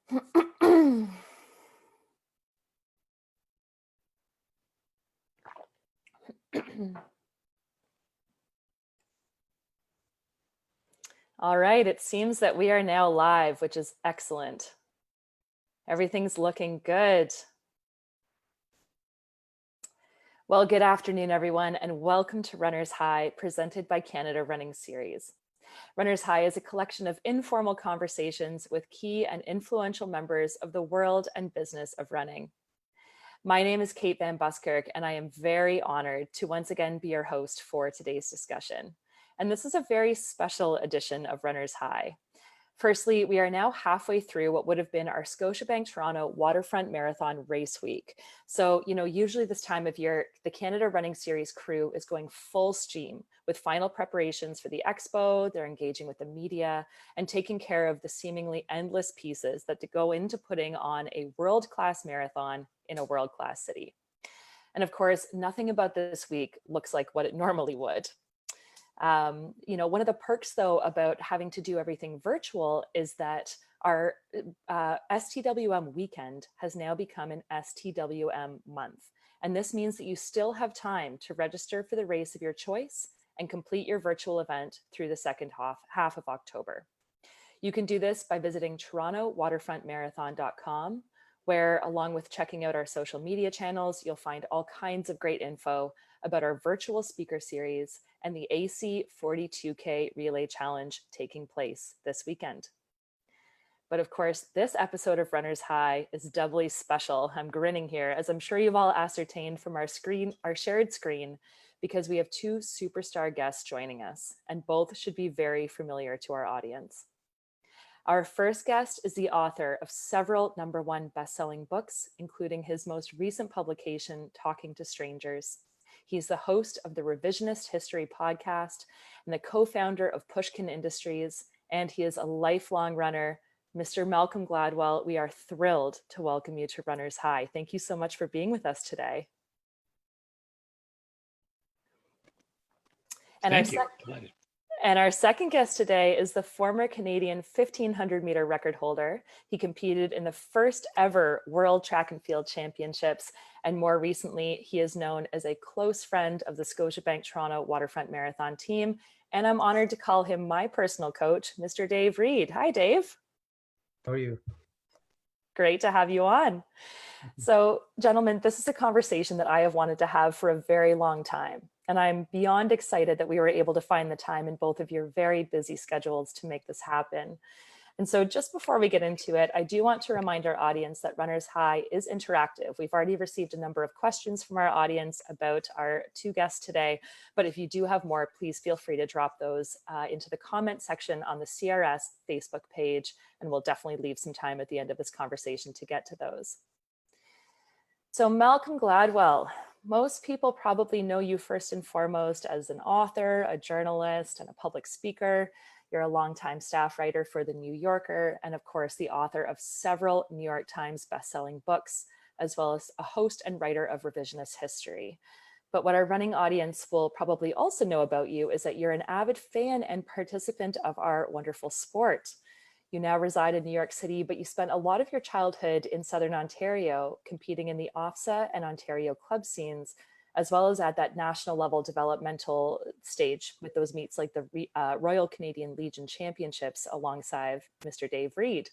All right, it seems that we are now live, which is excellent. Everything's looking good. Well, good afternoon, everyone, and welcome to Runner's High, presented by Canada Running Series. Runner's High is a collection of informal conversations with key and influential members of the world and business of running. My name is Kate Van Buskirk, and I am very honored to once again be your host for today's discussion. And this is a very special edition of Runner's High. Firstly, we are now halfway through what would have been our Scotiabank Toronto Waterfront Marathon race week. So, usually this time of year, the Canada Running Series crew is going full steam with final preparations for the expo. They're engaging with the media and taking care of the seemingly endless pieces that go into putting on a world-class marathon in a world-class city. And of course, nothing about this week looks like what it normally would. One of the perks, though, about having to do everything virtual is that our STWM weekend has now become an STWM month. And this means that you still have time to register for the race of your choice and complete your virtual event through the second half of October. You can do this by visiting TorontoWaterfrontMarathon.com, where, along with checking out our social media channels, you'll find all kinds of great info about our virtual speaker series and the AC 42K Relay Challenge taking place this weekend. But of course, this episode of Runner's High is doubly special. I'm grinning here, as I'm sure you've all ascertained from our shared screen, because we have two superstar guests joining us, and both should be very familiar to our audience. Our first guest is the author of several #1 best-selling books, including his most recent publication, Talking to Strangers. He's the host of the Revisionist History podcast and the co-founder of Pushkin Industries, and he is a lifelong runner. Mr. Malcom Gladwell, we are thrilled to welcome you to Runner's High. Thank you so much for being with us today. Thank you. And our second guest today is the former Canadian 1,500 meter record holder. He competed in the first ever World Track and Field Championships. And more recently, he is known as a close friend of the Scotiabank Toronto Waterfront Marathon team. And I'm honored to call him my personal coach, Mr. Dave Reid. Hi, Dave. How are you? Great to have you on. So, gentlemen, this is a conversation that I have wanted to have for a very long time. And I'm beyond excited that we were able to find the time in both of your very busy schedules to make this happen. And so just before we get into it, I do want to remind our audience that Runner's High is interactive. We've already received a number of questions from our audience about our two guests today, but if you do have more, please feel free to drop those into the comment section on the CRS Facebook page, and we'll definitely leave some time at the end of this conversation to get to those. So Malcom Gladwell, most people probably know you first and foremost as an author, a journalist, and a public speaker. You're a longtime staff writer for The New Yorker, and of course, the author of several New York Times bestselling books, as well as a host and writer of revisionist history. But what our running audience will probably also know about you is that you're an avid fan and participant of our wonderful sport. You now reside in New York City, but you spent a lot of your childhood in Southern Ontario, competing in the OFSA and Ontario club scenes, as well as at that national level developmental stage with those meets like the Royal Canadian Legion Championships alongside Mr. Dave Reid.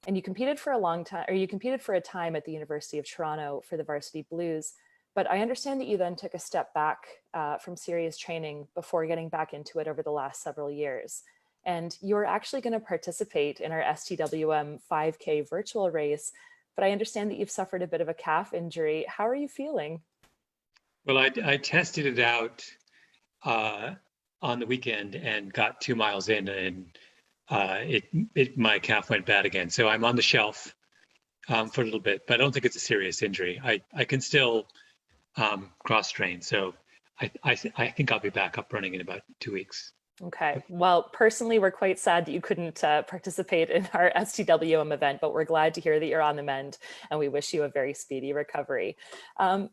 And you competed for a long time, or you competed for a time at the University of Toronto for the Varsity Blues. But I understand that you then took a step back from serious training before getting back into it over the last several years. And you're actually going to participate in our STWM 5K virtual race, but I understand that you've suffered a bit of a calf injury. How are you feeling? Well, I tested it out on the weekend and got 2 miles in, and my calf went bad again. So I'm on the shelf for a little bit, but I don't think it's a serious injury. I can still cross train, so I think I'll be back up running in about 2 weeks. Okay. Well, personally, we're quite sad that you couldn't participate in our STWM event, but we're glad to hear that you're on the mend and we wish you a very speedy recovery.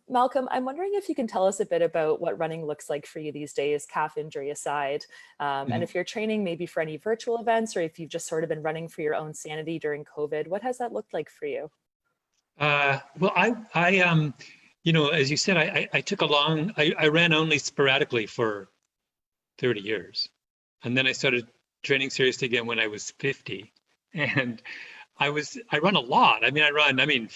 Malcolm, I'm wondering if you can tell us a bit about what running looks like for you these days, calf injury aside, and Mhm. if you're training maybe for any virtual events or if you've just sort of been running for your own sanity during COVID, what has that looked like for you? Well, as you said, I took I ran only sporadically for 30 years. And then I started training seriously again when I was 50. And I run a lot. I mean,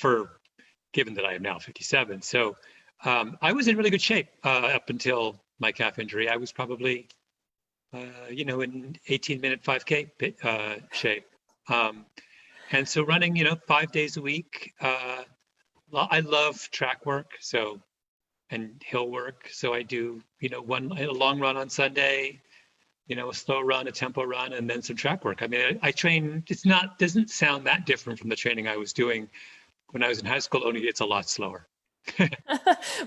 given that I am now 57. So I was in really good shape up until my calf injury. I was probably, in 18-minute 5K shape. Um, and so running, 5 days a week. I love track work. And hill work. So I do, a long run on Sunday, a slow run, a tempo run, and then some track work. I mean, I train, doesn't sound that different from the training I was doing when I was in high school, only it's a lot slower.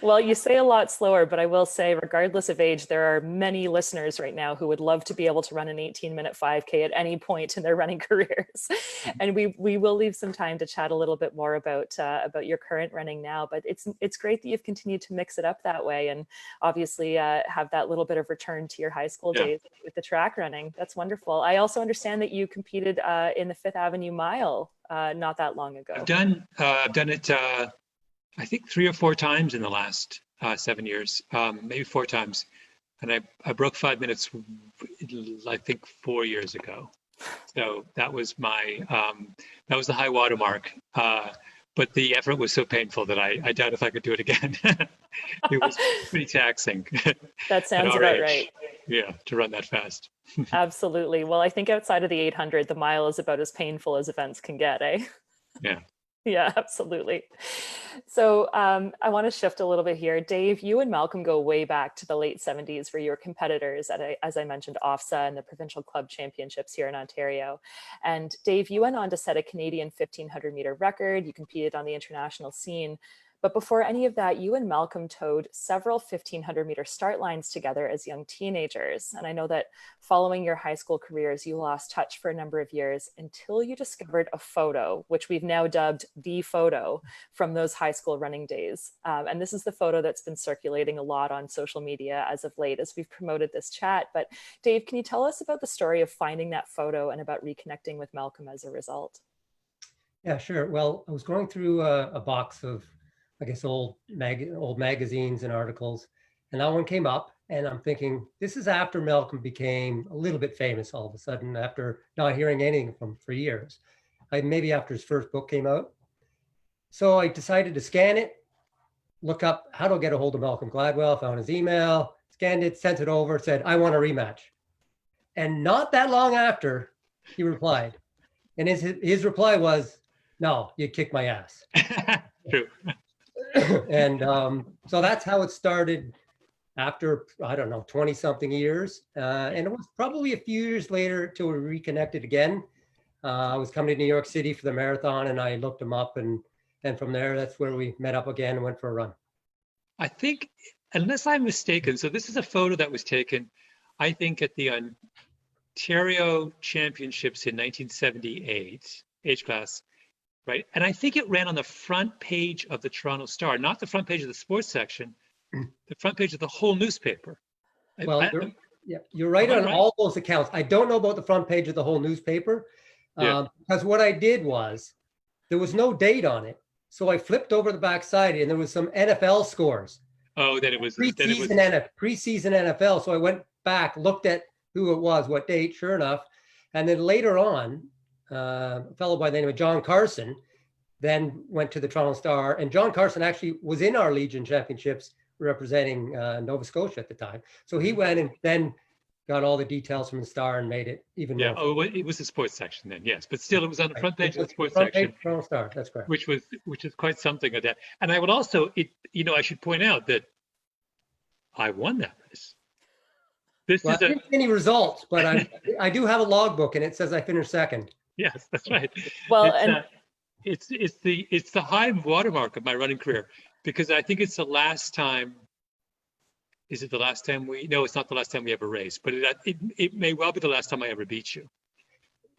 Well, you say a lot slower, but I will say, regardless of age, there are many listeners right now who would love to be able to run an 18-minute 5K at any point in their running careers. And we will leave some time to chat a little bit more about your current running now. But it's great that you've continued to mix it up that way, and obviously have that little bit of return to your high school Yeah. days with the track running. That's wonderful. I also understand that you competed in the Fifth Avenue Mile not that long ago. I've done it. I think 3 or 4 times in the last 7 years, maybe 4 times. And I broke 5 minutes, I think 4 years ago. So that was that was the high water mark. But the effort was so painful that I doubt if I could do it again. It was pretty taxing That at sounds our about age. right. Yeah, to run that fast. Absolutely. Well, I think outside of the 800, the mile is about as painful as events can get, eh? Yeah. Yeah, absolutely. So I want to shift a little bit here. Dave, you and Malcolm go way back to the late 70s where you were competitors at, as I mentioned, OFSA and the Provincial Club Championships here in Ontario. And Dave, you went on to set a Canadian 1500-meter record. You competed on the international scene. But before any of that, you and Malcolm towed several 1500-meter start lines together as young teenagers. And I know that following your high school careers, you lost touch for a number of years until you discovered a photo, which we've now dubbed the photo from those high school running days. And this is the photo that's been circulating a lot on social media as of late as we've promoted this chat. But Dave, can you tell us about the story of finding that photo and about reconnecting with Malcolm as a result? Yeah, sure. Well, I was going through a box of, I guess, old magazines and articles, and that one came up, and I'm thinking, this is after Malcolm became a little bit famous all of a sudden, after not hearing anything from for years. Maybe after his first book came out. So I decided to scan it, look up how to get a hold of Malcolm Gladwell, found his email, scanned it, sent it over, said, I want a rematch. And not that long after, he replied. And his reply was, no, you kicked my ass. True. And so that's how it started after, I don't know, 20 something years. And it was probably a few years later till we reconnected again. I was coming to New York City for the marathon and I looked him up, and from there, that's where we met up again and went for a run. I think, unless I'm mistaken, so this is a photo that was taken, I think, at the Ontario Championships in 1978, age class, right? And I think it ran on the front page of the Toronto Star, not the front page of the sports section, the front page of the whole newspaper. Well, you're right on all those accounts. I don't know about the front page of the whole newspaper, because what I did was there was no date on it. So I flipped over the back side and there was some NFL scores. Oh, then it was preseason NFL. So I went back, looked at who it was, what date, sure enough. And then later on, a fellow by the name of John Carson then went to the Toronto Star. And John Carson actually was in our Legion Championships representing Nova Scotia at the time. So he went and then got all the details from the Star and made it even more. Oh, it was the sports section then, yes. But still, it was on the front page of the sports section. Toronto Star, that's correct. Which is quite something of that. And I would also, I should point out that I won that race. I didn't see any results, but I do have a logbook and it says I finished second. Yes, that's right. Well, it's the high watermark of my running career, because I think it's the last time is it the last time no, it's not the last time we ever raced, but it may well be the last time I ever beat you.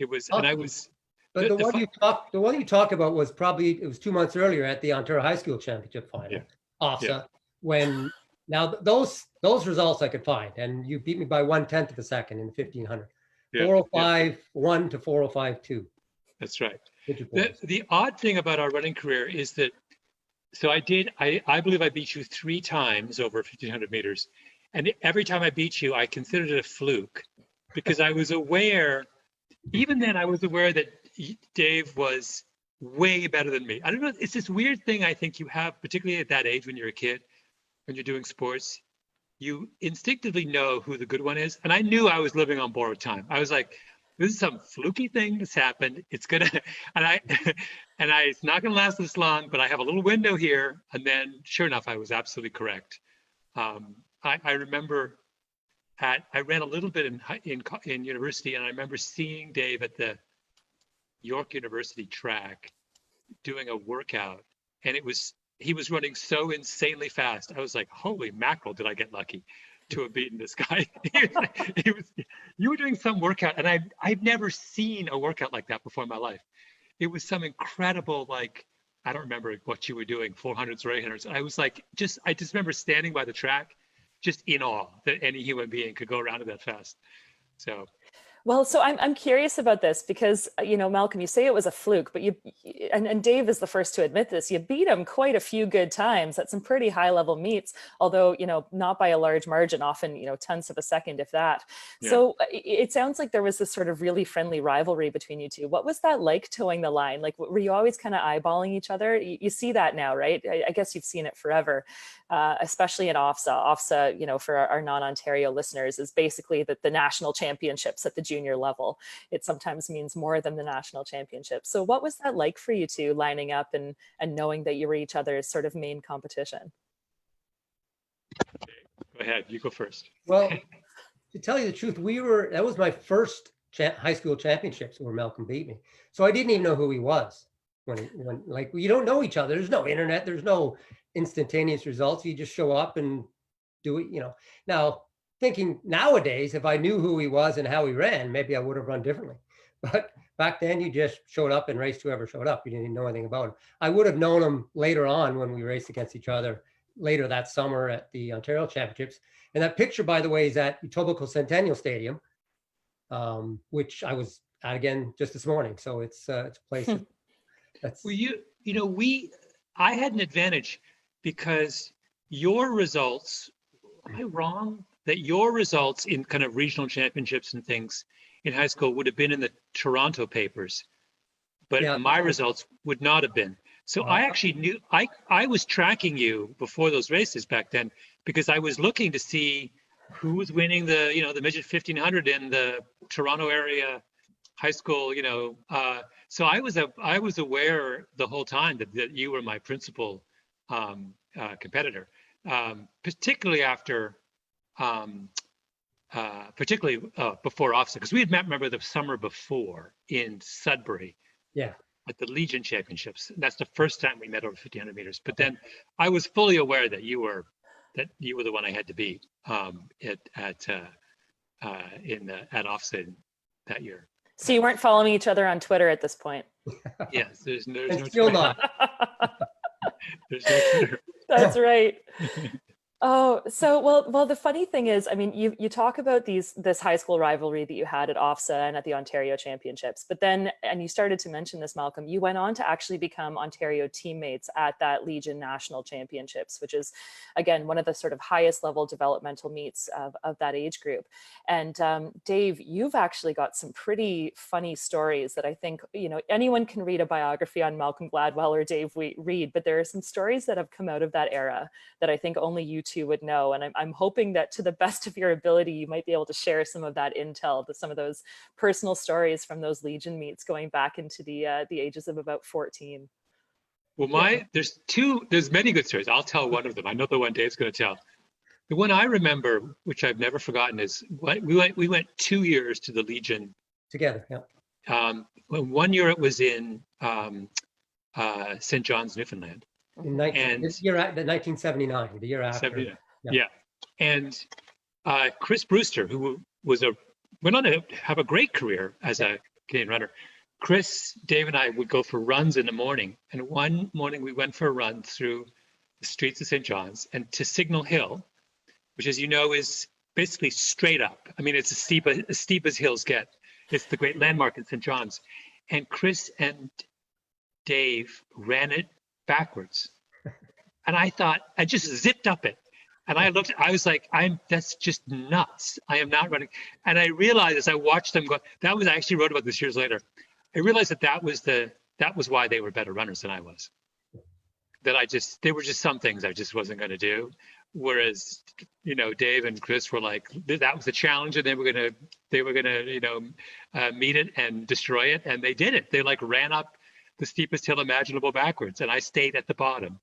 It was, and I was. But the one you talk about was probably, it was 2 months earlier at the Ontario High School Championship final, OFSA, when now those results I could find, and you beat me by 1/10 of a second in 1500. 4:05.1 to 4:05.2. That's right. The odd thing about our running career is that, so I believe I beat you 3 times over 1500 meters. And every time I beat you, I considered it a fluke because I was aware, even then I was aware that Dave was way better than me. I don't know. It's this weird thing I think you have, particularly at that age when you're a kid, when you're doing sports, you instinctively know who the good one is. And I knew I was living on borrowed time. I was like, this is some fluky thing that's happened. It's gonna, it's not gonna last this long, but I have a little window here. And then sure enough, I was absolutely correct. I remember I ran a little bit in university, and I remember seeing Dave at the York University track doing a workout, and he was running so insanely fast. I was like, holy mackerel, did I get lucky to have beaten this guy? You were doing some workout, and I've never seen a workout like that before in my life. It was some incredible, like, I don't remember what you were doing, 400s or 800s. I was like, I just remember standing by the track, just in awe that any human being could go around it that fast. So. Well, so I'm curious about this because, Malcom, you say it was a fluke, but and Dave is the first to admit this, you beat him quite a few good times at some pretty high level meets, although, not by a large margin, often, tenths of a second, if that. Yeah. So it sounds like there was this sort of really friendly rivalry between you two. What was that like towing the line? Like, were you always kind of eyeballing each other? You see that now, right? I guess you've seen it forever, especially in OFSA. OFSA, for our non-Ontario listeners, is basically the national championships at the junior level. It sometimes means more than the national championship. So what was that like for you two, lining up and knowing that you were each other's sort of main competition? Go ahead, you go first. Well, to tell you the truth, that was my first high school championships where Malcom beat me. So I didn't even know who he was when like, you don't know each other. There's no internet, there's no instantaneous results. You just show up and do it, Now, thinking nowadays, if I knew who he was and how he ran, maybe I would have run differently. But back then, you just showed up and raced whoever showed up. You didn't even know anything about him. I would have known him later on when we raced against each other later that summer at the Ontario Championships. And that picture, by the way, is at Etobicoke Centennial Stadium, which I was at again just this morning. So it's a place that's. Well, I had an advantage because your results. Am I wrong that your results in kind of regional championships and things in high school would have been in the Toronto papers, but my results would not have been. So I actually knew, I was tracking you before those races back then because I was looking to see who was winning the midget 1500 in the Toronto area high school, so I was aware the whole time that you were my principal competitor, particularly after before OFSA, because we had met, remember, the summer before in Sudbury. Yeah. At the Legion Championships. That's the first time we met over 1500 meters. But then I was fully aware that you were the one I had to beat at OFSA that year. So you weren't following each other on Twitter at this point? Yes, there's no still Twitter. not. There's no Twitter. That's right. Oh, so well, the funny thing is, I mean, you talk about this high school rivalry that you had at OFSA and at the Ontario Championships, but then, and you started to mention this, Malcom, you went on to actually become Ontario teammates at that Legion National Championships, which is, again, one of the sort of highest level developmental meets of that age group. And Dave, you've actually got some pretty funny stories that I think, anyone can read a biography on Malcom Gladwell or Dave Reid, but there are some stories that have come out of that era that I think only you two would know. And I'm hoping that to the best of your ability, you might be able to share some of that intel, some of those personal stories from those Legion meets going back into the ages of about 14. Well, there's many good stories. I'll tell one of them. I know the one Dave's going to tell. The one I remember, which I've never forgotten, is we went 2 years to the Legion together. Yeah. One year it was in St. John's, Newfoundland. The year 1979, the year after. 79. Yeah. And Chris Brewster, who went on to have a great career as a Canadian runner. Chris, Dave, and I would go for runs in the morning. And one morning we went for a run through the streets of St. John's and to Signal Hill, which, as you know, is basically straight up. I mean, it's as steep as hills get. It's the great landmark in St. John's. And Chris and Dave ran it backwards. And I thought, I just zipped up it. And I was like, that's just nuts. I am not running. And I realized as I watched them go, I actually wrote about this years later. I realized that was why they were better runners than I was. There were just some things I just wasn't going to do. Whereas, Dave and Chris were like, that was the challenge, and they were gonna, meet it and destroy it, and they did it. They ran up the steepest hill imaginable backwards, and I stayed at the bottom,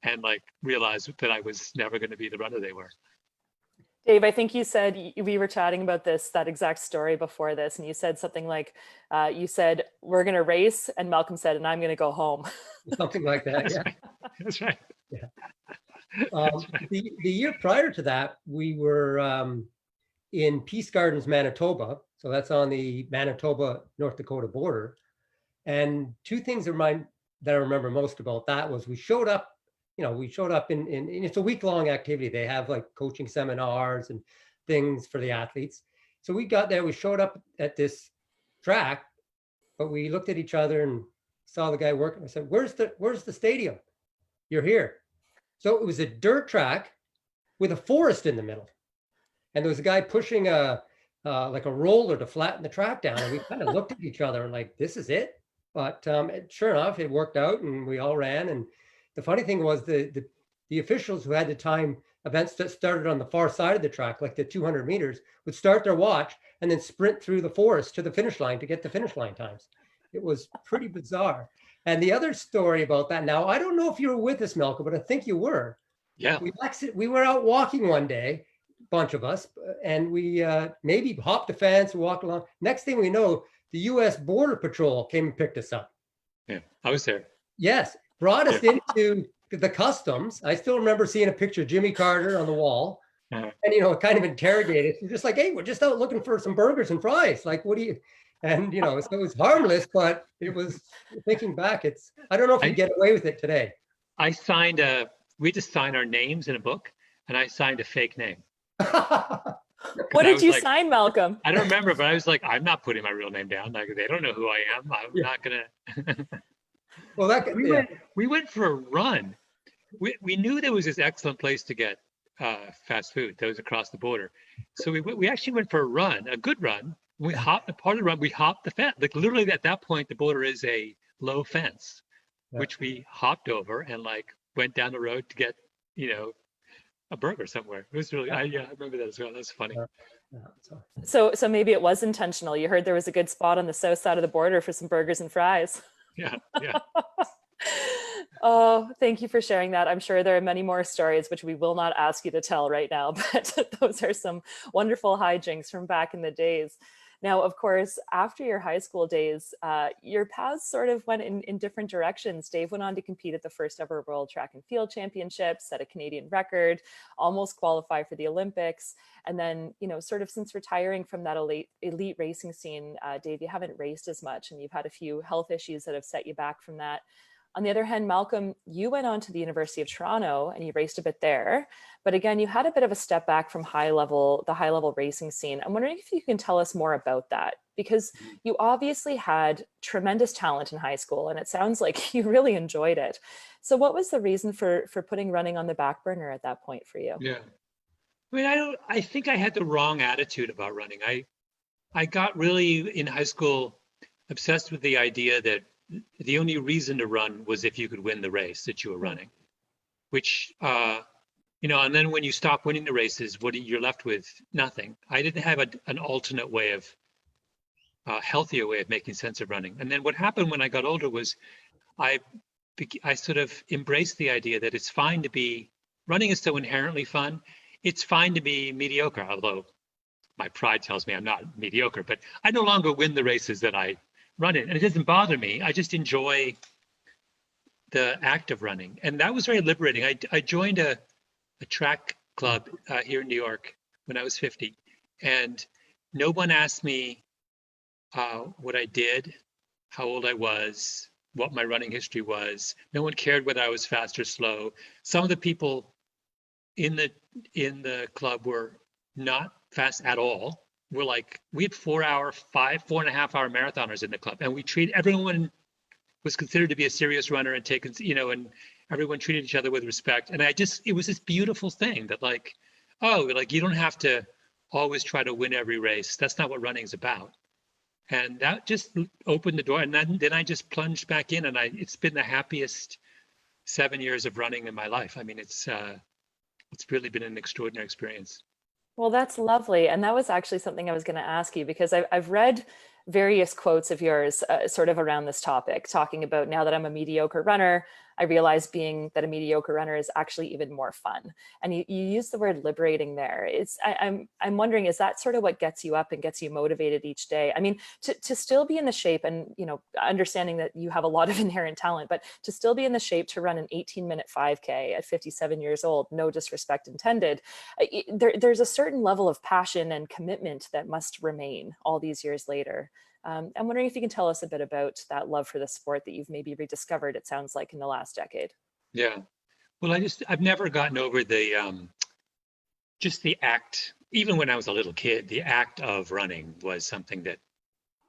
and realized that I was never going to be the runner they were. Dave, I think you said, we were chatting about that exact story before this, and you said something like, you said, we're going to race, and Malcom said, and I'm going to go home. Something like that, yeah. That's right. Yeah. The year prior to that, we were in Peace Gardens, Manitoba. So that's on the Manitoba, North Dakota border. And two things that I remember most about that was we showed up in it's a week-long activity. They have coaching seminars and things for the athletes. So we got there, we showed up at this track, but we looked at each other and saw the guy working. I said, where's the stadium? You're here. So it was a dirt track with a forest in the middle. And there was a guy pushing a roller to flatten the track down. And we kind of looked at each other and this is it. But sure enough, it worked out and we all ran. And the funny thing was the officials who had the time events that started on the far side of the track, like the 200 meters, would start their watch and then sprint through the forest to the finish line to get the finish line times. It was pretty bizarre. And the other story about that, now, I don't know if you were with us, Malcom, but I think you were. Yeah. We were out walking one day, a bunch of us, and we maybe hopped the fence and walked along. Next thing we know, the U.S. Border Patrol came and picked us up. Yeah, I was there. Yes, brought us into the customs. I still remember seeing a picture of Jimmy Carter on the wall. And, kind of interrogated. We're just like, hey, we're just out looking for some burgers and fries. What do you... And, so it was harmless, but it was, thinking back, I don't know if you get away with it today. We just signed our names in a book, and I signed a fake name. What did you sign, Malcom? I don't remember, but I was like, I'm not putting my real name down. They don't know who I am. I'm not going to. Well, we went for a run. We knew there was this excellent place to get fast food that was across the border. So we actually went for a run, a good run. We hopped the fence. Literally at that point, the border is a low fence, which we hopped over and went down the road to get, a burger somewhere. It was really, I remember that as well. That's funny. So maybe it was intentional. You heard there was a good spot on the south side of the border for some burgers and fries. Yeah. Oh, thank you for sharing that. I'm sure there are many more stories which we will not ask you to tell right now, but those are some wonderful hijinks from back in the days. Now, of course, after your high school days, your paths sort of went in different directions. Dave went on to compete at the first ever World Track and Field Championships, set a Canadian record, almost qualify for the Olympics. And then, sort of since retiring from that elite racing scene, Dave, you haven't raced as much and you've had a few health issues that have set you back from that. On the other hand, Malcom, you went on to the University of Toronto and you raced a bit there. But again, you had a bit of a step back from the high level racing scene. I'm wondering if you can tell us more about that, because you obviously had tremendous talent in high school and it sounds like you really enjoyed it. So what was the reason for putting running on the back burner at that point for you? Yeah. I mean, I think I had the wrong attitude about running. I got really in high school obsessed with the idea that the only reason to run was if you could win the race that you were running, which, and then when you stop winning the races, you're left with nothing. I didn't have an alternate way of, healthier way of making sense of running. And then what happened when I got older was I sort of embraced the idea that it's fine to be, running is so inherently fun. It's fine to be mediocre, although my pride tells me I'm not mediocre, but I no longer win the races that I run in, and it doesn't bother me. I just enjoy the act of running, and that was very liberating. I joined a track club here in New York when I was 50. And no one asked me what I did, how old I was, what my running history was. No one cared whether I was fast or slow. Some of the people in the club were not fast at all. We had 4.5 hour marathoners in the club, and everyone was considered to be a serious runner and taken, and everyone treated each other with respect. And it was this beautiful thing that you don't have to always try to win every race. That's not what running's about. And that just opened the door. And then I just plunged back in, and it's been the happiest 7 years of running in my life. I mean, it's really been an extraordinary experience. Well, that's lovely. And that was actually something I was going to ask you, because I've read various quotes of yours sort of around this topic, talking about, now that I'm a mediocre runner, I realize being that a mediocre runner is actually even more fun. And you use the word liberating there. I'm wondering, is that sort of what gets you up and gets you motivated each day? I mean, to still be in the shape, and, understanding that you have a lot of inherent talent, but to still be in the shape to run an 18-minute 5K at 57 years old, no disrespect intended, there's a certain level of passion and commitment that must remain all these years later. I'm wondering if you can tell us a bit about that love for the sport that you've maybe rediscovered, it sounds like, in the last decade. Yeah. Well, I've never gotten over just the act. Even when I was a little kid, the act of running was something that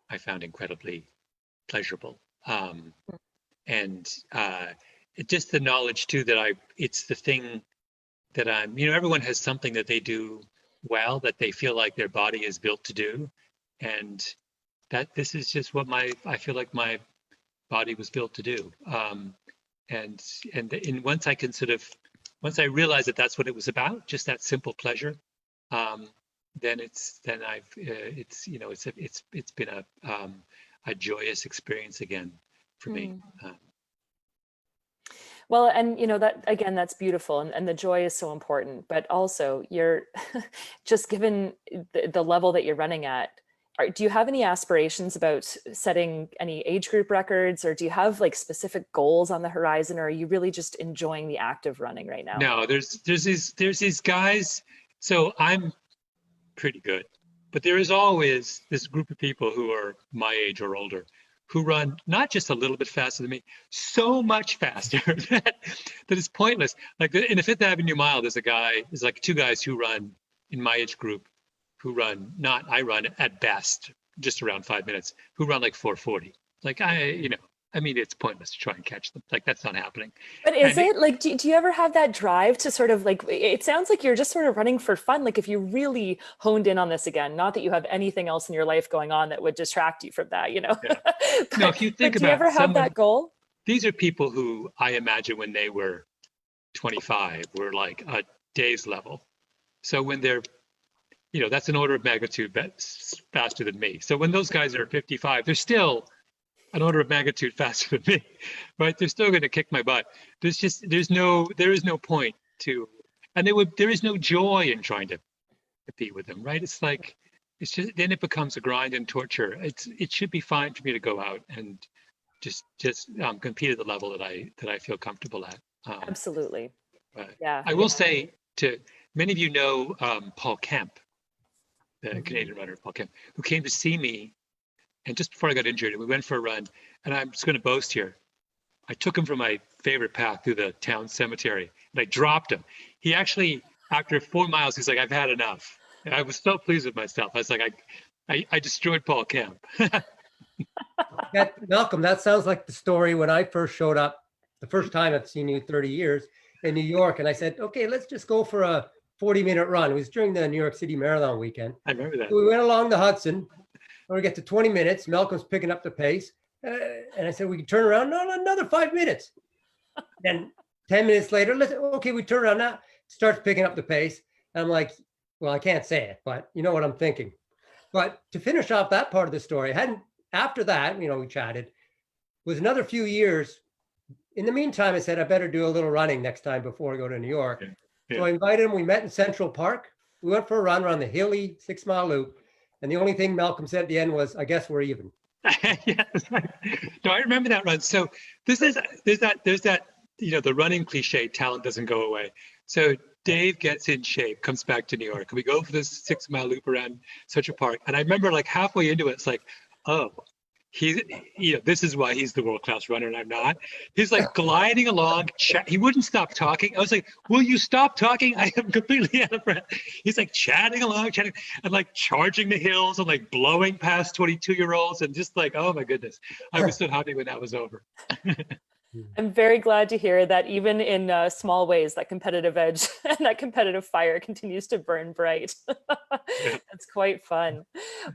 I found incredibly pleasurable. And just the knowledge too that it's the thing that everyone has something that they do well, that they feel like their body is built to do. And that this is just what I feel like my body was built to do. And once I realized that that's what it was about, just that simple pleasure, then it's been a joyous experience again for me. Well, and that, again, that's beautiful, and the joy is so important, but also you're just given the level that you're running at, do you have any aspirations about setting any age group records, or do you have like specific goals on the horizon, or are you really just enjoying the act of running right now? No, there's these guys. So I'm pretty good, but there is always this group of people who are my age or older, who run not just a little bit faster than me, so much faster that it's pointless. Like in the Fifth Avenue Mile, there's like two guys who run in my age group, I run at best just around 5 minutes, who run like 4:40. Like it's pointless to try and catch them. Like, that's not happening. But is it like, do you ever have that drive to sort of like, it sounds like you're just sort of running for fun. Like, if you really honed in on this again, not that you have anything else in your life going on that would distract you from that, Yeah. No, if you think about, do you ever have that goal? These are people who I imagine when they were 25 were like a day's level. So when they're, that's an order of magnitude faster than me. So when those guys are 55, they're still an order of magnitude faster than me, right? They're still going to kick my butt. There is no point to, and there is no joy in trying to compete with them, right? It's like, then it becomes a grind and torture. It should be fine for me to go out and just compete at the level that I feel comfortable at. Absolutely. Yeah. I will say to many of you know Paul Kemp, the Canadian runner, Paul Kemp, who came to see me, and just before I got injured, we went for a run. And I'm just going to boast here, I took him from my favorite path through the town cemetery, and I dropped him. He actually, after 4 miles, he's like, "I've had enough." And I was so pleased with myself. I was like, I destroyed Paul Kemp. Malcolm, that sounds like the story when I first showed up, the first time I've seen you 30 years in New York. And I said, okay, let's just go for a 40-minute run. It was during the New York City Marathon weekend. I remember that. So we went along the Hudson. When we get to 20 minutes, Malcolm's picking up the pace. And I said, we can turn around. No, another 5 minutes. Then 10 minutes later, we turn around now. Starts picking up the pace. And I'm like, well, I can't say it, but you know what I'm thinking. But to finish off that part of the story, after that, we chatted, was another few years. In the meantime, I said, I better do a little running next time before I go to New York. Yeah. So I invited him. We met in Central Park. We went for a run around the hilly 6-mile loop. And the only thing Malcolm said at the end was, I guess we're even. Yes. No, I remember that run. So there's that, the running cliche, talent doesn't go away. So Dave gets in shape, comes back to New York. We go for this 6 mile loop around Central Park. And I remember like halfway into it, it's like, oh, this is why he's the world-class runner and I'm not. He's like gliding along. He wouldn't stop talking. I was like, will you stop talking? I am completely out of breath. He's like chatting along, and like charging the hills and like blowing past 22-year-olds and just like, oh my goodness. I was so happy when that was over. I'm very glad to hear that even in small ways, that competitive edge and that competitive fire continues to burn bright. It's quite fun.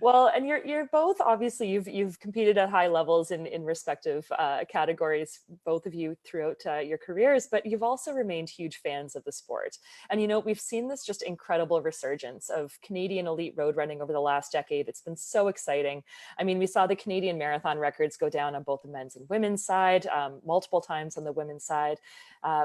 Well, and you're both, obviously you've competed at high levels in respective categories, both of you throughout your careers, but you've also remained huge fans of the sport. And we've seen this just incredible resurgence of Canadian elite road running over the last decade. It's been so exciting. I mean, we saw the Canadian marathon records go down on both the men's and women's side, multiple times on the women's side,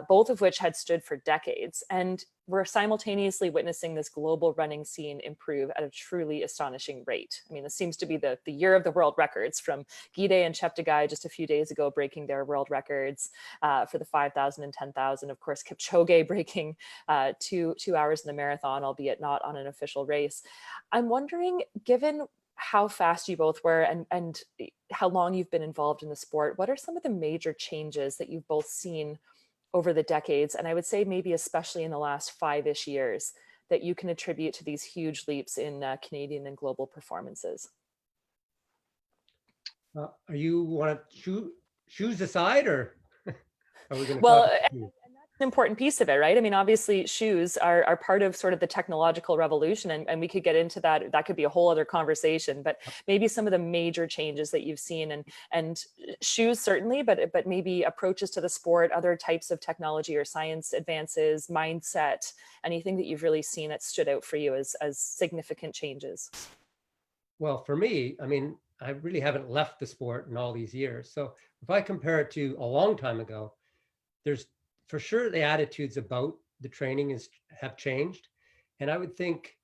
both of which had stood for decades. And we're simultaneously witnessing this global running scene improve at a truly astonishing rate. I mean, this seems to be the year of the world records, from Gide and Cheptegei just a few days ago breaking their world records for the 5,000 and 10,000. Of course, Kipchoge breaking 2 hours in the marathon, albeit not on an official race. I'm wondering, given how fast you both were and how long you've been involved in the sport, what are some of the major changes that you've both seen over the decades, and I would say maybe especially in the last 5-ish years, that you can attribute to these huge leaps in Canadian and global performances? Are you want to choose a side, or are we going to Well, talk? and that's an important piece of it, right? I mean, obviously shoes are part of sort of the technological revolution, and we could get into that. That could be a whole other conversation, but maybe some of the major changes that you've seen, and shoes certainly, but maybe approaches to the sport, other types of technology or science advances, mindset, anything that you've really seen that stood out for you as significant changes. Well, for me, I mean, I really haven't left the sport in all these years. So if I compare it to a long time ago, there's for sure the attitudes about the training have changed. And I think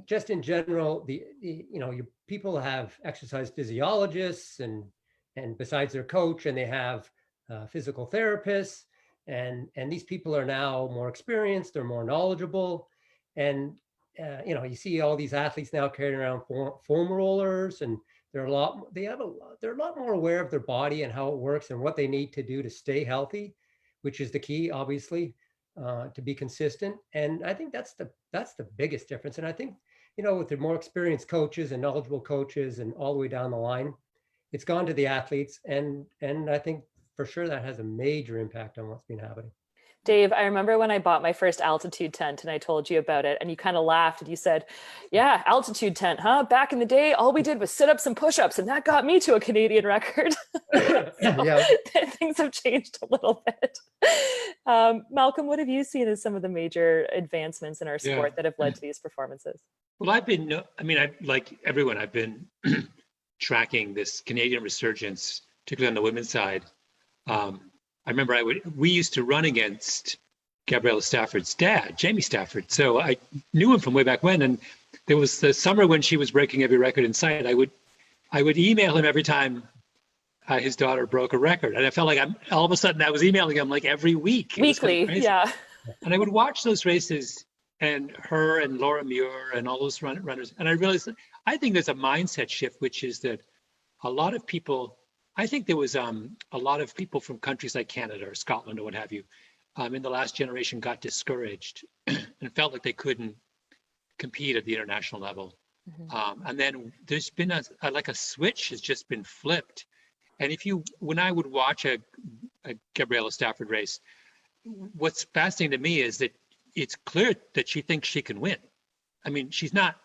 just in general, your people have exercise physiologists and besides their coach, and they have physical therapists, and these people are now more experienced, they're more knowledgeable. And you see all these athletes now carrying around foam rollers, and they're a lot more aware of their body and how it works and what they need to do to stay healthy, which is the key, obviously, to be consistent. And I think that's the biggest difference. And I think, with the more experienced coaches and knowledgeable coaches and all the way down the line, it's gone to the athletes. And I think for sure that has a major impact on what's been happening. Dave, I remember when I bought my first altitude tent and I told you about it, and you kind of laughed and you said, yeah, altitude tent, huh? Back in the day, all we did was sit-ups and push-ups, and that got me to a Canadian record. Yeah. Things have changed a little bit. Malcom, what have you seen as some of the major advancements in our sport that have led to these performances? Well, like everyone, I've been tracking this Canadian resurgence, particularly on the women's side. I remember we used to run against Gabriella Stafford's dad, Jamie Stafford. So I knew him from way back when. And there was the summer when she was breaking every record in sight. I would email him every time his daughter broke a record. And I felt like all of a sudden I was emailing him like every week. Weekly, yeah. And I would watch those races, and her and Laura Muir and all those runners. And I realized that I think there's a mindset shift, which is that a lot of people, I think there was a lot of people from countries like Canada or Scotland or what have you, in the last generation got discouraged and felt like they couldn't compete at the international level. Mm-hmm. And then there's been a switch has just been flipped. And when I would watch a Gabriella Stafford race, what's fascinating to me is that it's clear that she thinks she can win. I mean, she's not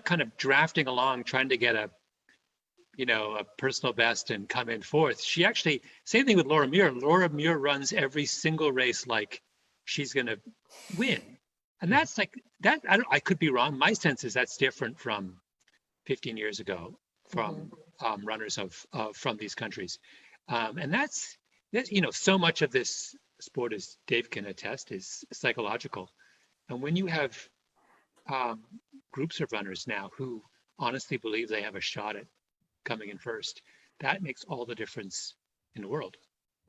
kind of drafting along trying to get a personal best and come in fourth. She actually, same thing with Laura Muir. Laura Muir runs every single race like she's going to win. And that's like that. I could be wrong. My sense is that's different from 15 years ago from runners from these countries. And that's so much of this sport, as Dave can attest, is psychological. And when you have groups of runners now who honestly believe they have a shot at coming in first, that makes all the difference in the world.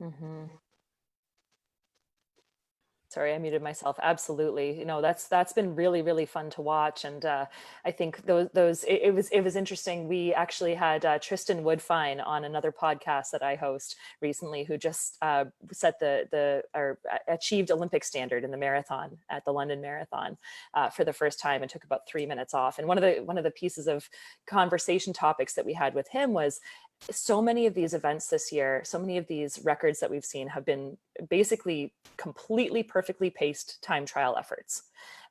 Mm-hmm. Sorry, I muted myself. Absolutely. That's been really, really fun to watch. And I think it was interesting. We actually had Tristan Woodfine on another podcast that I host recently, who just set or achieved Olympic standard in the marathon at the London Marathon for the first time, and took about 3 minutes off. And one of the pieces of conversation topics that we had with him was, so many of these events this year, so many of these records that we've seen have been basically completely perfectly paced time trial efforts.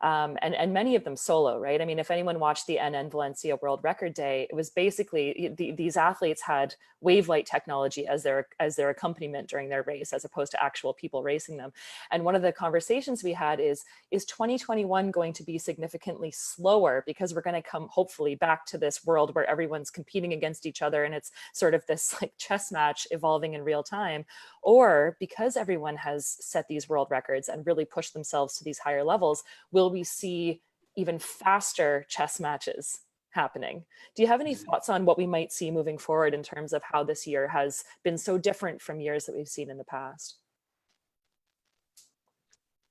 And many of them solo, right? I mean, if anyone watched the NN Valencia World Record Day, it was basically these athletes had wavelight technology as their accompaniment during their race, as opposed to actual people racing them. And one of the conversations we had is 2021 going to be significantly slower because we're going to come hopefully back to this world where everyone's competing against each other and it's sort of this like chess match evolving in real time? Or because everyone has set these world records and really pushed themselves to these higher levels, will we see even faster chess matches happening? Do you have any thoughts on what we might see moving forward in terms of how this year has been so different from years that we've seen in the past?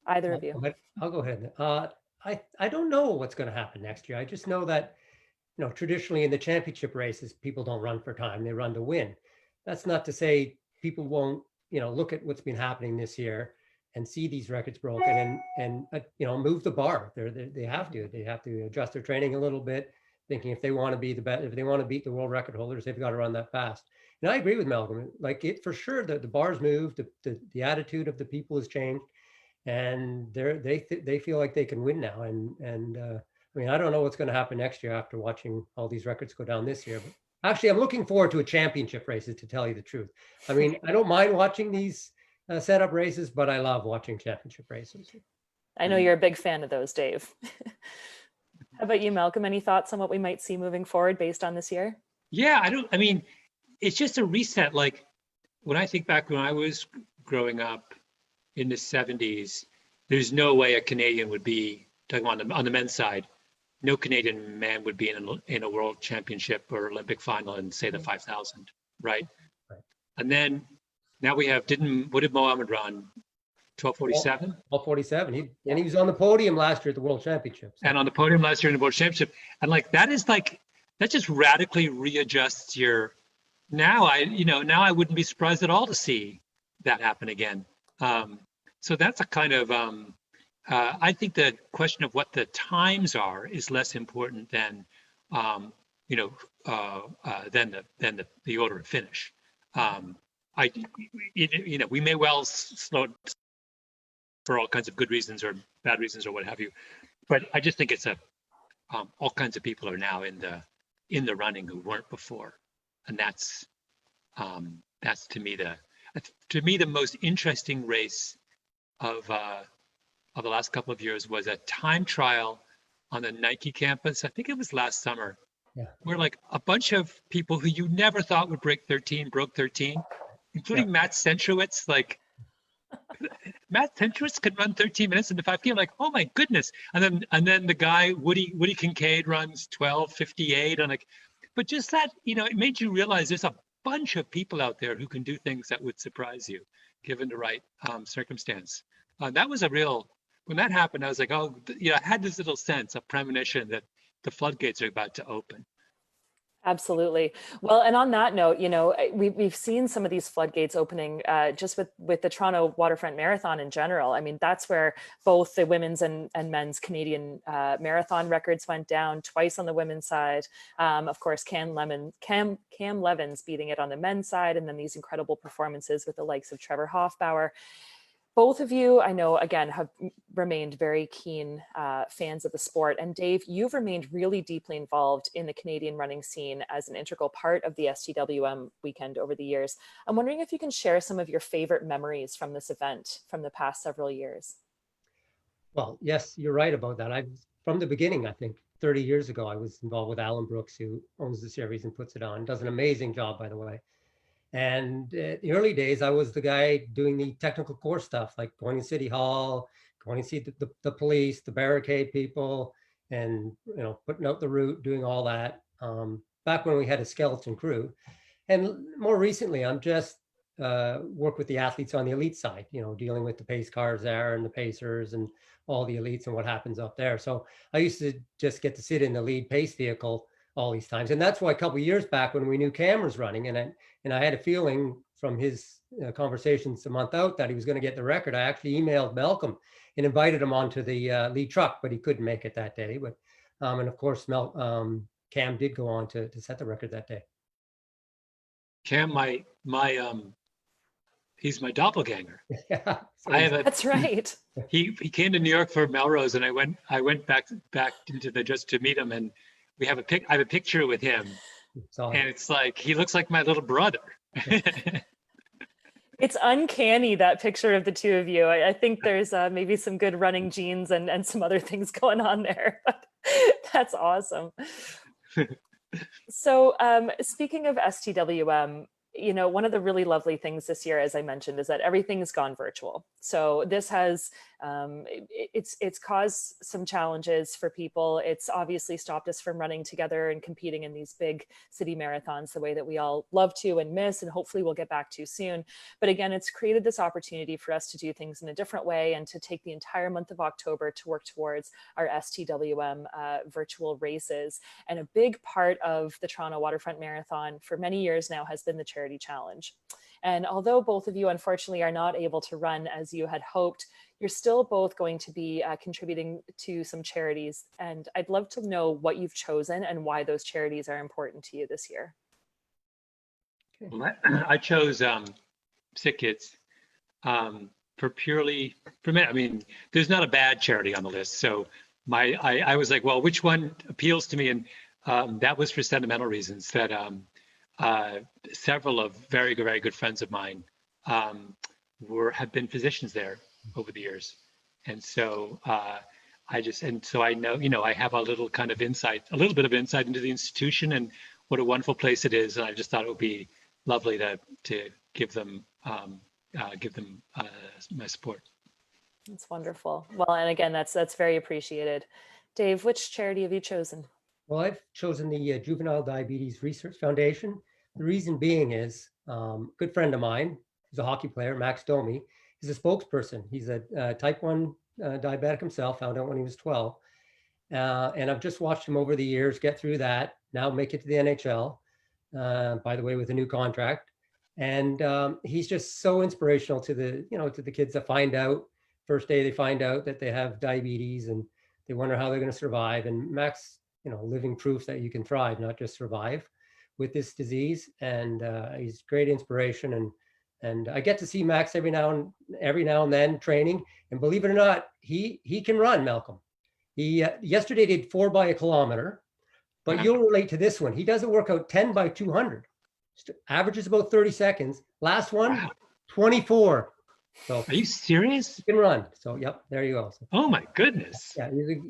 Either of you? I'll go ahead. I don't know what's going to happen next year. I just know that, traditionally in the championship races, people don't run for time; they run to win. That's not to say people won't, look at what's been happening this year and see these records broken and move the bar. They have to adjust their training a little bit, thinking if they want to be the best, if they want to beat the world record holders, they've got to run that fast. And I agree with Malcolm. Like, it for sure, the bar's moved, the attitude of the people has changed, and they feel like they can win now. And I mean, I don't know what's going to happen next year after watching all these records go down this year, but actually, I'm looking forward to a championship races, to tell you the truth. I mean, I don't mind watching these setup races, but I love watching championship races. I know you're a big fan of those, Dave. How about you, Malcolm? Any thoughts on what we might see moving forward based on this year? Yeah, I mean, it's just a reset. Like, when I think back when I was growing up in the 70s, there's no way a Canadian would be, talking on the men's side, no Canadian man would be in a world championship or Olympic final in, say, the 5,000, right? Right. And then now we have, what did Mohammed run? 12:47? 12:47. He was on the podium last year at the World Championships. And on the podium last year in the World Championship. And that just radically readjusts your, now I wouldn't be surprised at all to see that happen again. So that's a kind of, I think the question of what the times are is less important than, than the order of finish. We may well slow it for all kinds of good reasons or bad reasons or what have you, but I just think it's all kinds of people are now in the running who weren't before, and that's to me the most interesting race of the last couple of years was a time trial on the Nike campus. I think it was last summer, where like a bunch of people who you never thought would break 13 broke 13, including Matt Centrowitz. Like, Matt Centrowitz could run 13 minutes in the 5K. Like, oh my goodness! And then the guy Woody Kincaid runs 12:58. And like, but just that, it made you realize there's a bunch of people out there who can do things that would surprise you, given the right circumstance. That was when that happened, I was like, I had this little sense of premonition that the floodgates are about to open. Absolutely. Well, and on that note, we've seen some of these floodgates opening just with the Toronto Waterfront Marathon in general. I mean, that's where both the women's and men's Canadian marathon records went down twice on the women's side. Of course, Cam Levins beating it on the men's side, and then these incredible performances with the likes of Trevor Hoffbauer. Both of you, I know, again, have remained very keen fans of the sport. And Dave, you've remained really deeply involved in the Canadian running scene as an integral part of the STWM weekend over the years. I'm wondering if you can share some of your favorite memories from this event from the past several years. Well, yes, you're right about that. From the beginning, I think 30 years ago, I was involved with Alan Brooks, who owns the series and puts it on. Does an amazing job, by the way. And in the early days, I was the guy doing the technical core stuff, like going to City Hall, going to see the police, the barricade people, and putting out the route, doing all that. Back when we had a skeleton crew. And more recently, I'm just work with the athletes on the elite side, dealing with the pace cars there and the pacers and all the elites and what happens up there. So I used to just get to sit in the lead pace vehicle all these times. And that's why a couple of years back when we knew Cam was running and I had a feeling from his conversations a month out that he was going to get the record, I actually emailed Malcom and invited him onto the lead truck, but he couldn't make it that day. But and of course, Cam did go on to set the record that day. Cam, he's my doppelganger. Yeah, so That's right. He came to New York for Melrose, and I went back into the just to meet him, and I have a picture with him, and it's like he looks like my little brother. It's uncanny, that picture of the two of you. I think there's maybe some good running genes and some other things going on there. That's awesome. So speaking of STWM, one of the really lovely things this year, as I mentioned, is that everything's gone virtual. So this has, it's caused some challenges for people. It's obviously stopped us from running together and competing in these big city marathons the way that we all love to and miss, and hopefully we'll get back to soon. But again, it's created this opportunity for us to do things in a different way and to take the entire month of October to work towards our STWM virtual races. And a big part of the Toronto Waterfront Marathon for many years now has been the Charity Challenge. And although both of you unfortunately are not able to run as you had hoped, you're still both going to be contributing to some charities. And I'd love to know what you've chosen and why those charities are important to you this year. Well, I chose Sick Kids for me. I mean, there's not a bad charity on the list. So I was like, well, which one appeals to me? And that was for sentimental reasons that several of very good friends of mine have been physicians there over the years. And so I know, I have a little bit of insight into the institution and what a wonderful place it is. And I just thought it would be lovely to give them my support. That's wonderful. Well, and again, that's very appreciated. Dave, which charity have you chosen? Well, I've chosen the Juvenile Diabetes Research Foundation. The reason being is a good friend of mine, who's a hockey player, Max Domi, is a spokesperson. He's a type 1 diabetic himself, found out when he was 12. And I've just watched him over the years get through that, now make it to the NHL, by the way, with a new contract. And he's just so inspirational to the kids that find out, first day they find out that they have diabetes and they wonder how they're going to survive. And Max, living proof that you can thrive, not just survive with this disease. And he's great inspiration. And I get to see Max every now and then training. And believe it or not, he can run, Malcom. He yesterday did 4 by a kilometer, but you'll relate to this one. He does a workout 10 by 200, averages about 30 seconds. Last one, 24. So are you serious? He can run. So yep, there you go. So, oh my goodness.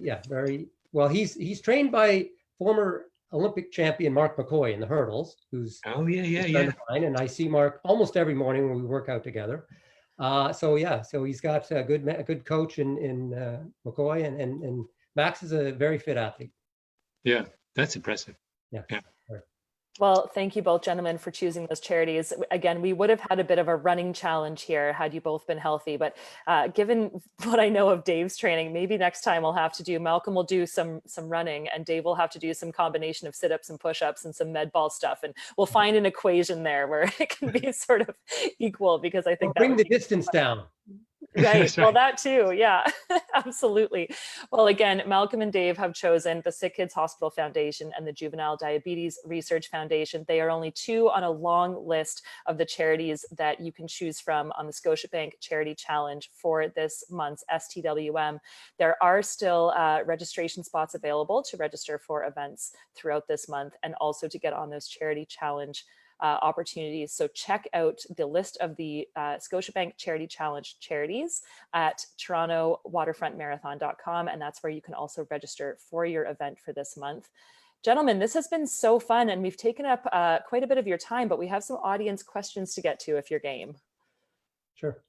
Yeah, very well. He's trained by former Olympic champion Mark McCoy in the hurdles, who's yeah. And I see Mark almost every morning when we work out together. So he's got a good coach in McCoy, and Max is a very fit athlete. Yeah, that's impressive. Yeah. Well, thank you both, gentlemen, for choosing those charities. Again, we would have had a bit of a running challenge here had you both been healthy, but given what I know of Dave's training, maybe next time we'll have to do, Malcom will do some running and Dave will have to do some combination of sit-ups and push-ups and some med ball stuff. And we'll find an equation there where it can be sort of equal, because I think that bring the distance down. Right. Well, that too. Yeah, absolutely. Well, again, Malcom and Dave have chosen the Sick Kids Hospital Foundation and the Juvenile Diabetes Research Foundation. They are only 2 on a long list of the charities that you can choose from on the Scotiabank Charity Challenge for this month's STWM. There are still registration spots available to register for events throughout this month and also to get on those Charity Challenge opportunities. So check out the list of the Scotiabank Charity Challenge charities at torontowaterfrontmarathon.com, and that's where you can also register for your event for this month. Gentlemen, this has been so fun, and we've taken up quite a bit of your time, but we have some audience questions to get to if you're game. Sure.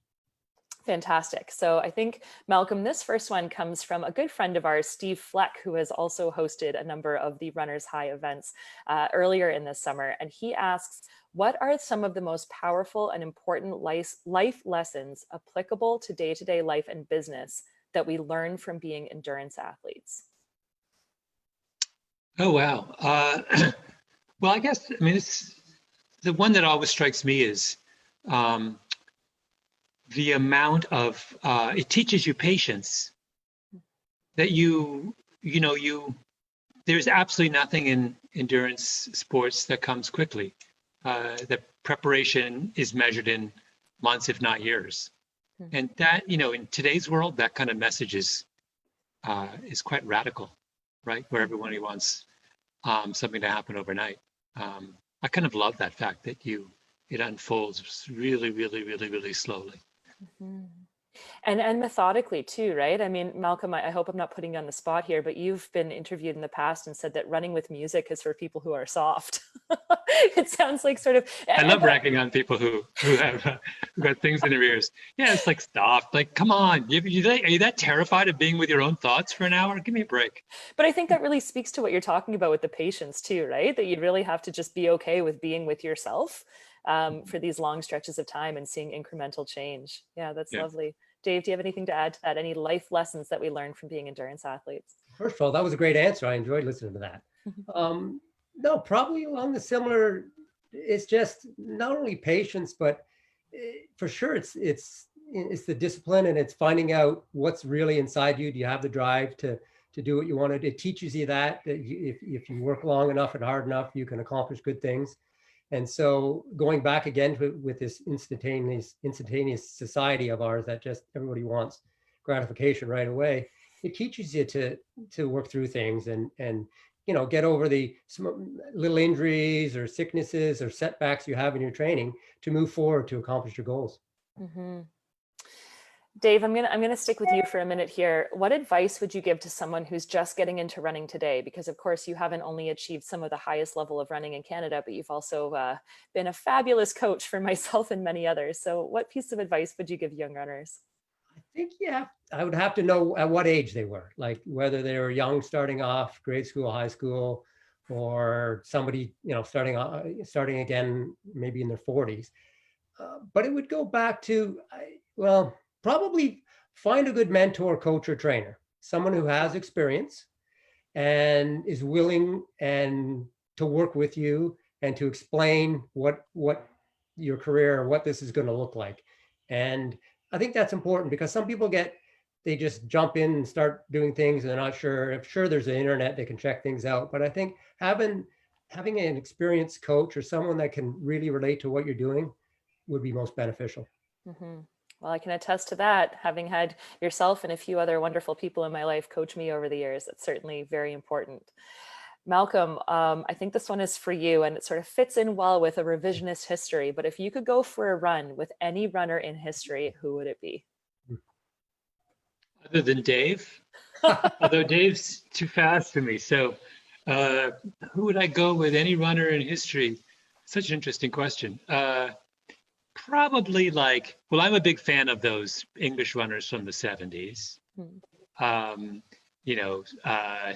Fantastic. So I think, Malcolm, this first one comes from a good friend of ours, Steve Fleck, who has also hosted a number of the Runners High events earlier in this summer. And he asks, what are some of the most powerful and important life lessons applicable to day-to-day life and business that we learn from being endurance athletes? Oh, wow. Well, I guess, I mean, the one that always strikes me is the amount of, it teaches you patience that there's absolutely nothing in endurance sports that comes quickly. The preparation is measured in months, if not years. And that, in today's world, that kind of message is quite radical, right? Where everybody wants something to happen overnight. I kind of love that fact that it unfolds really, really, really, really slowly. And methodically too, right? I mean, Malcolm, I hope I'm not putting you on the spot here, but you've been interviewed in the past and said that running with music is for people who are soft. It sounds like sort of. I love ragging on people who have who got things in their ears. Yeah, it's like stop. Like, come on, are you that terrified of being with your own thoughts for an hour? Give me a break. But I think that really speaks to what you're talking about with the patience too, right? That you really have to just be okay with being with yourself for these long stretches of time and seeing incremental change. Yeah, that's lovely. Dave, do you have anything to add to that? Any life lessons that we learned from being endurance athletes? First of all, that was a great answer. I enjoyed listening to that. No, probably along the similar, it's just not only patience, but for sure it's the discipline, and it's finding out what's really inside you. Do you have the drive to do what you want to do? It teaches you that if you work long enough and hard enough, you can accomplish good things. And so going back again with this instantaneous society of ours that just everybody wants gratification right away, it teaches you to work through things and get over the little injuries or sicknesses or setbacks you have in your training to move forward to accomplish your goals. Dave, I'm gonna stick with you for a minute here. What advice would you give to someone who's just getting into running today? Because of course you haven't only achieved some of the highest level of running in Canada, but you've also been a fabulous coach for myself and many others. So what piece of advice would you give young runners? I think, I would have to know at what age they were, like whether they were young, starting off grade school, high school, or somebody, starting again, maybe in their 40s. But it would go back to, probably find a good mentor, coach, or trainer, someone who has experience and is willing to work with you and to explain what your career, what this is going to look like. And I think that's important because some people they just jump in and start doing things and they're not sure. I'm sure there's an internet, they can check things out. But I think having an experienced coach or someone that can really relate to what you're doing would be most beneficial. Well, I can attest to that, having had yourself and a few other wonderful people in my life coach me over the years. That's certainly very important. Malcolm, I think this one is for you, and it sort of fits in well with a revisionist history, but if you could go for a run with any runner in history, who would it be? Other than Dave? Although Dave's too fast for me. So who would I go with, any runner in history? Such an interesting question. Probably I'm a big fan of those English runners from the 70s.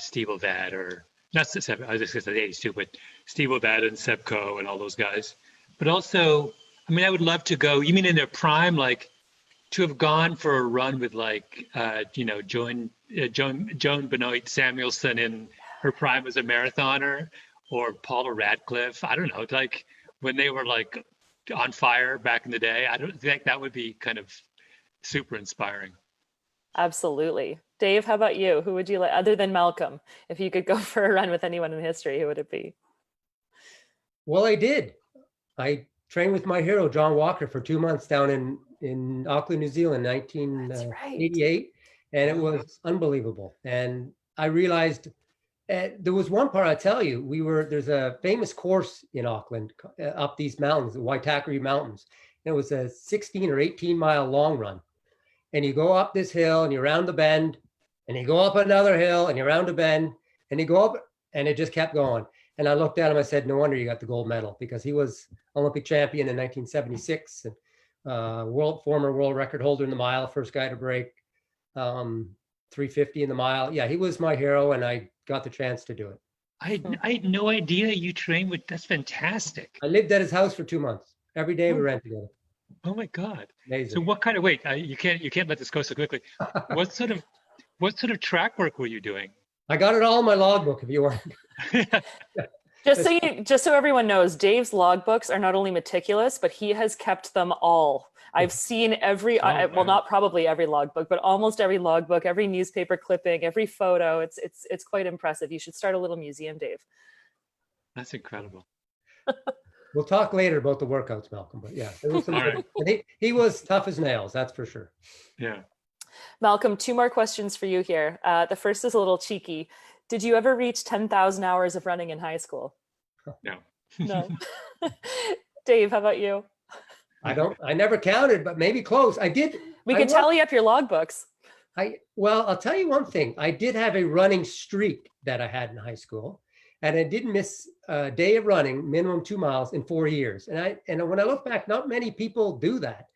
Steve Ovett, or not the 70s, I was just going to say the 80s too, but Steve Ovett and Seb Coe and all those guys. But also, I would love to go, you mean in their prime, to have gone for a run with Joan Benoit Samuelson in her prime as a marathoner, or Paula Radcliffe. I don't know, when they were on fire back in the day. I don't think that would be kind of super inspiring. Absolutely. Dave, how about you? Who would you like, other than Malcolm, if you could go for a run with anyone in history, who would it be? Well, I did. I trained with my hero, John Walker, for 2 months down in Auckland, New Zealand, 1988. And it was unbelievable. And I realized there was one part, I tell you, there's a famous course in Auckland up these mountains, the Waitakere Mountains. It was a 16 or 18 mile long run. And you go up this hill and you're around the bend, and you go up another hill and you're around a bend, and you go up, and it just kept going. And I looked at him, I said, no wonder you got the gold medal, because he was Olympic champion in 1976 and former world record holder in the mile, first guy to break 350 in the mile. Yeah, he was my hero, and I got the chance to do it. I had no idea you trained with. That's fantastic. I lived at his house for 2 months. Every day we ran together. Oh my God! Amazing. So what kind of you can't let this go so quickly. What sort of track work were you doing? I got it all in my logbook. If you want. Just so everyone knows, Dave's logbooks are not only meticulous, but he has kept them all. I've seen every, well, not probably every logbook, but almost every logbook, every newspaper clipping, every photo. It's quite impressive. You should start a little museum, Dave. That's incredible. We'll talk later about the workouts, Malcolm. But yeah, there was some. Right. He was tough as nails, that's for sure. Yeah. Malcolm, 2 more questions for you here. The first is a little cheeky. Did you ever reach 10,000 hours of running in high school? No. No. Dave, how about you? I never counted, but maybe close. I did. We could tally up your logbooks. Well, I'll tell you one thing. I did have a running streak that I had in high school, and I didn't miss a day of running, minimum 2 miles in 4 years. And when I look back, not many people do that.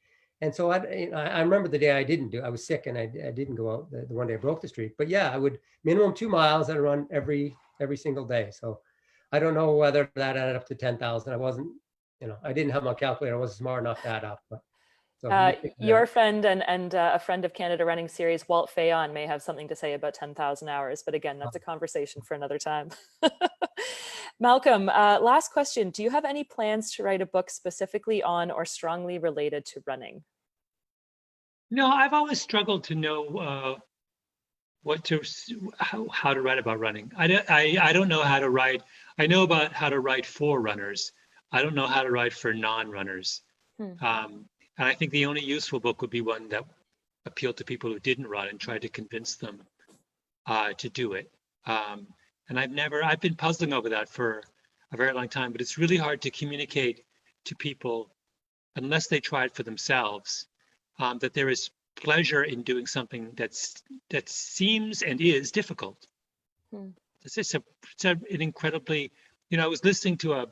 And so I remember the day I didn't do. I was sick, and I didn't go out the one day I broke the streak. But yeah, I would minimum 2 miles. I'd run every single day. So I don't know whether that added up to 10,000. I wasn't, I didn't have my calculator. I wasn't smart enough to add up. But your friend and a friend of Canada Running Series, Walt Fayon, may have something to say about 10,000 hours. But again, that's a conversation for another time. Malcolm, last question. Do you have any plans to write a book specifically on or strongly related to running? No, I've always struggled to know how to write about running. I don't know how to write. I know about how to write for runners. I don't know how to write for non-runners. And I think the only useful book would be one that appealed to people who didn't run and tried to convince them to do it. And I've been puzzling over that for a very long time, but it's really hard to communicate to people unless they try it for themselves, that there is pleasure in doing something that seems and is difficult. It's an incredibly, I was listening to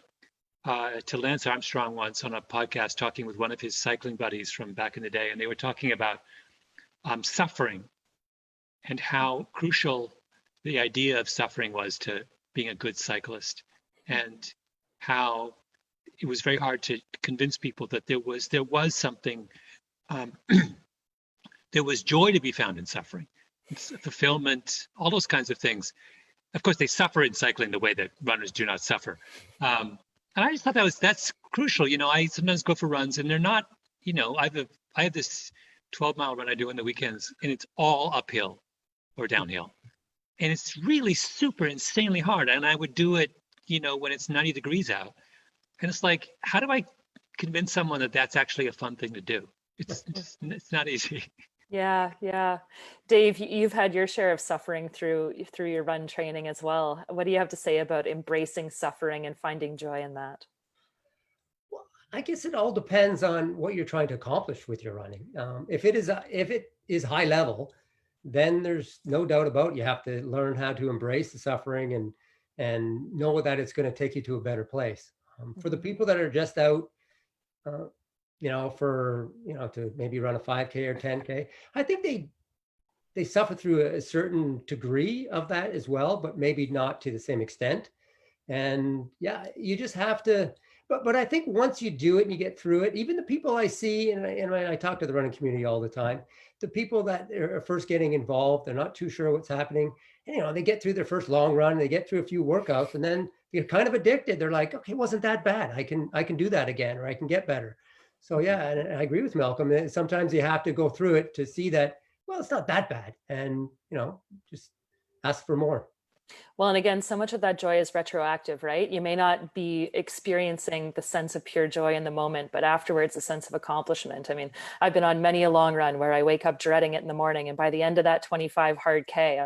Lance Armstrong once on a podcast, talking with one of his cycling buddies from back in the day, and they were talking about suffering and how crucial the idea of suffering was to being a good cyclist, and how it was very hard to convince people that there was something, there was joy to be found in suffering, fulfillment, all those kinds of things. Of course, they suffer in cycling the way that runners do not suffer. And I just thought that's crucial. I sometimes go for runs and they're not, I have this 12-mile run I do on the weekends, and it's all uphill or downhill. And it's really super insanely hard. And I would do it, when it's 90 degrees out. And it's like, how do I convince someone that that's actually a fun thing to do? It's not easy. Yeah. Dave, you've had your share of suffering through your run training as well. What do you have to say about embracing suffering and finding joy in that? Well, I guess it all depends on what you're trying to accomplish with your running. If it is high level, then there's no doubt about it. You have to learn how to embrace the suffering and know that it's going to take you to a better place. For the people that are just out, to maybe run a 5K or 10K, I think they suffer through a certain degree of that as well, but maybe not to the same extent. And yeah, you just have to, but I think once you do it and you get through it, even the people I see, and I talk to the running community all the time, the people that are first getting involved, they're not too sure what's happening. And, they get through their first long run, they get through a few workouts, and then they're kind of addicted. They're like, okay, it wasn't that bad. I can do that again, or I can get better. So yeah, and I agree with Malcolm. Sometimes you have to go through it to see that, well, it's not that bad. And, just ask for more. Well, and again, so much of that joy is retroactive, right? You may not be experiencing the sense of pure joy in the moment, but afterwards, a sense of accomplishment. I mean, I've been on many a long run where I wake up dreading it in the morning, and by the end of that 25 hard K,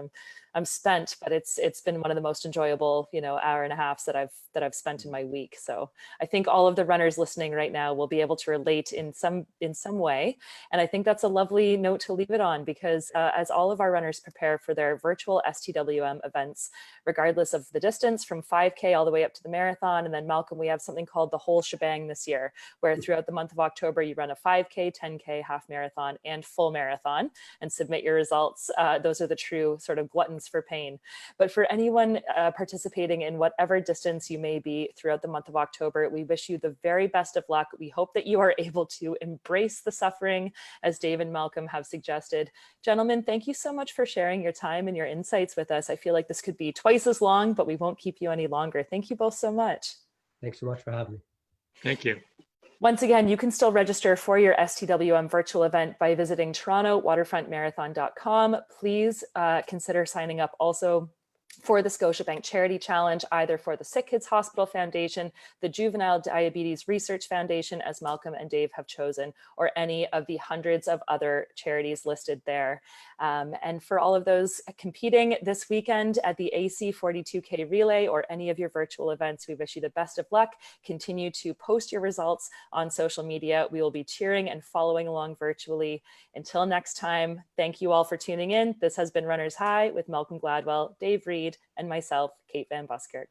I'm spent, but it's been one of the most enjoyable, hour and a half that I've spent in my week. So I think all of the runners listening right now will be able to relate in some way. And I think that's a lovely note to leave it on, because as all of our runners prepare for their virtual STWM events, regardless of the distance, from 5K all the way up to the marathon. And then Malcolm, we have something called the whole shebang this year, where throughout the month of October, you run a 5K, 10K, half marathon, and full marathon, and submit your results. Those are the true sort of gluttons for pain. But for anyone participating in whatever distance you may be throughout the month of October, we wish you the very best of luck. We hope that you are able to embrace the suffering, as Dave and Malcolm have suggested. Gentlemen, thank you so much for sharing your time and your insights with us. I feel like this could be twice as long, but we won't keep you any longer. Thank you both so much. Thanks so much for having me. Thank you. Once again, you can still register for your STWM virtual event by visiting TorontoWaterfrontMarathon.com. Please consider signing up also for the Scotiabank Charity Challenge, either for the Sick Kids Hospital Foundation, the Juvenile Diabetes Research Foundation, as Malcolm and Dave have chosen, or any of the hundreds of other charities listed there. And for all of those competing this weekend at the AC 42K Relay or any of your virtual events, we wish you the best of luck. Continue to post your results on social media. We will be cheering and following along virtually. Until next time, thank you all for tuning in. This has been Runners High with Malcolm Gladwell, Dave Reid, and myself, Kate Van Buskirk.